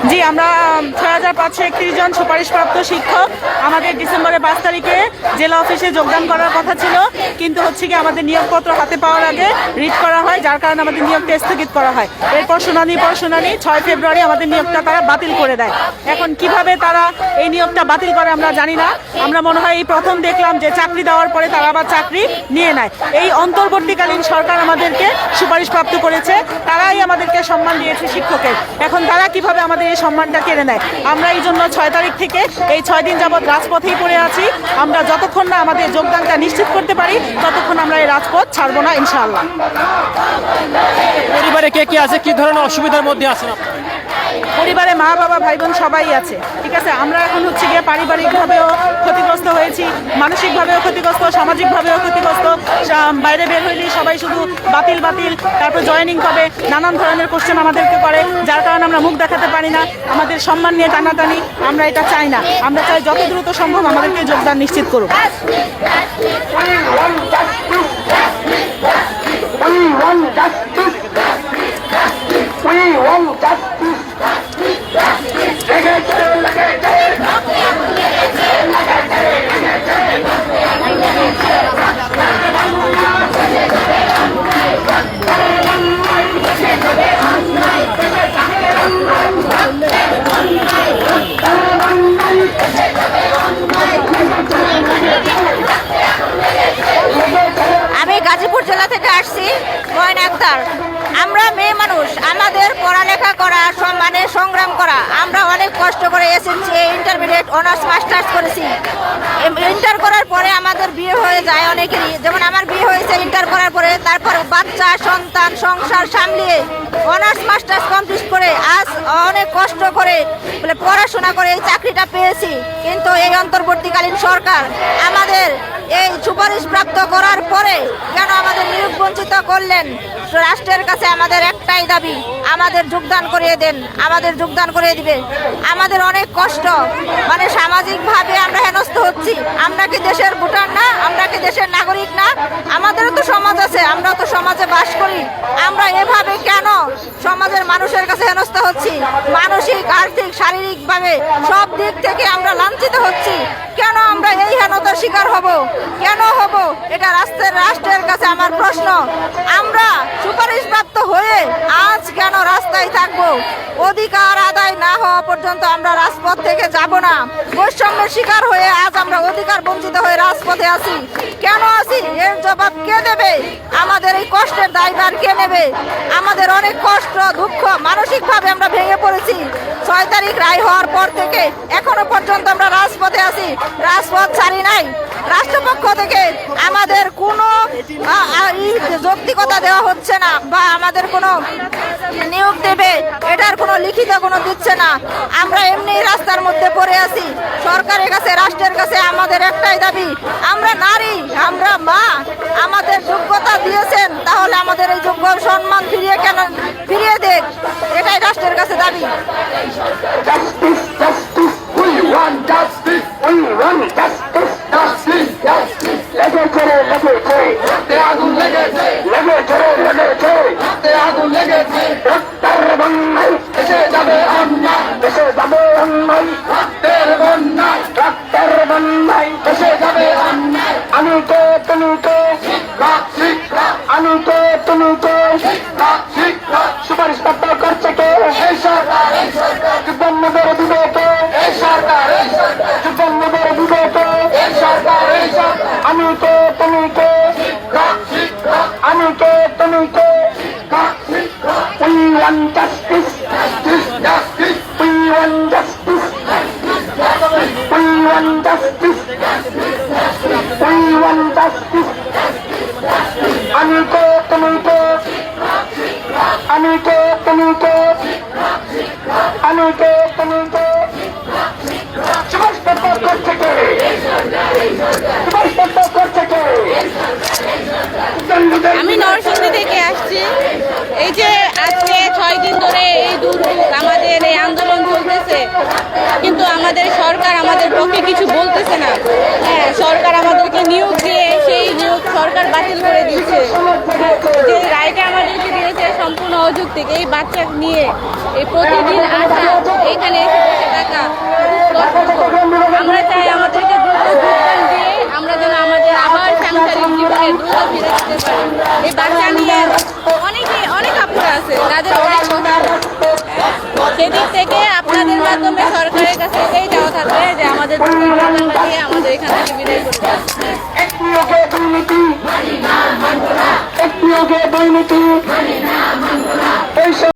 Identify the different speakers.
Speaker 1: জি, আমরা 6531 জন সুপারিশপ্রাপ্ত শিক্ষক আমাদের ডিসেম্বরের 5 তারিখে জেলা অফিসে যোগদান করার কথা ছিল, কিন্তু হচ্ছে কি আমাদের নিয়োগপত্র হাতে পাওয়ার আগে রিট করা হয়, যার কারণে আমাদের নিয়োগটা স্থগিত করা হয়। এরপর শুনানি 6 ফেব্রুয়ারি আমাদের নিয়োগটা তারা বাতিল করে দেয়। এখন কিভাবে তারা এই নিয়োগটা বাতিল করে আমরা জানি না। আমরা মনে হয় এই প্রথম দেখলাম যে চাকরি দেওয়ার পরে তারা আবার চাকরি নিয়ে নেয়। এই অন্তর্বর্তীকালীন সরকার আমাদেরকে সুপারিশপ্রাপ্ত করেছে, তারাই আমাদেরকে সম্মান দিয়েছে শিক্ষকের। এখন তারা কিভাবে আমাদের এই সম্মানটা কেড়ে নেয়? আমরা এই জন্য 6 তারিখ থেকে এই 6 দিন যাবৎ রাজপথেই পড়ে আছি। আমরা যতক্ষণ না আমাদের যোগদানটা নিশ্চিত করতে পারি ততক্ষণ আমরা এই রাজপথ ছাড়বো না, ইনশাআল্লাহ।
Speaker 2: পরিবারে কে কে আছে, কি ধরনের অসুবিধার মধ্যে আছেন আপনারা?
Speaker 1: পরিবারে মা বাবা ভাই বোন সবাই আছে, ঠিক আছে। আমরা এখন হচ্ছে গিয়ে পারিবারিকভাবেও ক্ষতিগ্রস্ত হয়েছি, মানসিকভাবেও ক্ষতিগ্রস্ত, সামাজিকভাবেও ক্ষতিগ্রস্ত। বাইরে বের হইলেই সবাই শুধু বাতিল বাতিল, তারপর জয়েনিং কবে, নানান ধরনের কোশ্চেন আমাদেরকে করে, যার কারণে আমরা মুখ দেখাতে পারি না। আমাদের সম্মান নিয়ে টানাটানি, আমরা এটা চাই না। আমরা চাই যত দ্রুত সম্ভব আমাদেরকে যোগদান নিশ্চিত করুক।
Speaker 3: আমি গাজীপুর জেলা থেকে আসছি, ময়না আক্তার। আমরা মেয়ে মানুষ, আমাদের পড়ালেখা করা, সম্মানে সংগ্রাম করা, আমরা অনেক কষ্ট করে এসএসসি, ইন্টারমিডিয়েট, অনার্স, মাস্টার্স করেছি। ইন্টার করার পরে আমাদের বিয়ে হয়ে যায় অনেকেরই, যেমন আমার বিয়ে হয়েছে ইন্টার করার পরে, তারপর বাচ্চা সন্তান সংসার সামলিয়ে অনার্স মাস্টার্স কমপ্লিট করে আজ অনেক কষ্ট করে পড়াশোনা করে এই চাকরিটা পেয়েছি। কিন্তু এই অন্তর্বর্তীকালীন সরকার আমাদের এই সুপারিশ প্রাপ্ত করার পরে কেন আমাদের নিয়োগ বঞ্চিত করলেন? রাষ্ট্রের কাছে আমাদের একটাই দাবি, আমাদের যোগদান করিয়ে দেন, আমাদের যোগদান করিয়ে দিবে। আমাদের অনেক কষ্ট, মানে সামাজিকভাবে আমরা হেনস্থ হচ্ছি। আমরা কি দেশের ভোটার না? আমরা কি দেশের নাগরিক না? আমাদেরও তো সমাজ আছে, আমরাও তো সমাজে বাস করি। আমরা এভাবে কেন সমাজের মানুষের কাছে হেনস্থ হচ্ছি? মানসিক, আর্থিক, শারীরিকভাবে সব দিক থেকে আমরা লাঞ্ছিত হচ্ছি। কেন আমরা এই হেনতার শিকার হব? কেন হব? এটা রাষ্ট্রের কাছে আমার প্রশ্ন। আমরা সুপারিশপ্রাপ্ত হয়ে আজ কেন রাস্তায় থাকবো? অধিকার আদায় না হওয়া পর্যন্ত আমরা রাজপথ থেকে যাব না। বৈষম্যের শিকার হয়ে আজ আমরা অধিকার বঞ্চিত হয়ে রাজপথে আছি। কেন আছি? এর জবাব কে দেবে? আমাদের এই কষ্টের দায়ভার কে নেবে? আমাদের অনেক কষ্ট, দুঃখ, মানসিকভাবে আমরা ভেঙে পড়েছি। 6 তারিখ রায় হওয়ার পর থেকে এখনো পর্যন্ত আমরা রাজপথে আছি, রাজপথ ছাড়ি নাই। রাষ্ট্রপক্ষ থেকে আমাদের কোনো যৌক্তিকতা দেওয়া হচ্ছে না, বা আমাদের কোনো নিয়োগ দেবে এটার কোনো লিখিত কোনো দিচ্ছে না। আমরা এমনি রাস্তার মধ্যে পড়ে আছি। সরকারের কাছে, রাষ্ট্রের কাছে আমাদের একটাই দাবি, আমরা নারী, আমরা মা, আমাদের যোগ্যতা দিয়েছেন, তাহলে আমাদের এই যোগ্য সম্মান ফিরিয়ে দেখ, এটাই রাষ্ট্রের কাছে দাবি।
Speaker 4: সুপারিশ করছে কে? এই সরকার, এই সরকার। যুবকদের বিবেকে এই সরকার, এই সরকার। যুবকদের বিবেকে এই সরকার, এই সরকার। আমি কে, তুমি কে? আমি কে, তুমি কে? We want justice. We want justice. We want justice. We want justice. আমি কে, তুমি কে? আমি কে, তুমি কে? আমি কে, তুমি কে? সুপারিশ করছে কে? সুপারিশ করছে কে?
Speaker 5: আমি নরসিংদী থেকে আসছি। এই যে আজকে 6 দিন ধরে এই দুর্ভোগ, আমাদের এই আন্দোলন চলতেছে, কিন্তু আমাদের সরকার আমাদের পক্ষে কিছু বলতেছে না। হ্যাঁ, সরকার অযৌক্তিক। এই বাচ্চা নিয়ে এই প্রতিদিন আসা, এখানে এসে বসে থাকা খুব কষ্টকর। আমরা চাই আমাদেরকে দ্রুত ভোটদান দিয়ে আমরা যেন আমাদের আবার সাংসারিক জীবনে দ্রুত ফিরে যেতে পারি। এই বাচ্চা নিয়ে অনেক আপুরা আছে, তাদের অনেক সেদিক থেকে আপনাদের মাধ্যমে সরকারের কাছে এটাই চাওয়া থাকবে যে আমাদের দিয়ে আমাদের এখান থেকে বিদায় করতে হবে।
Speaker 4: একটিও দুর্নীতি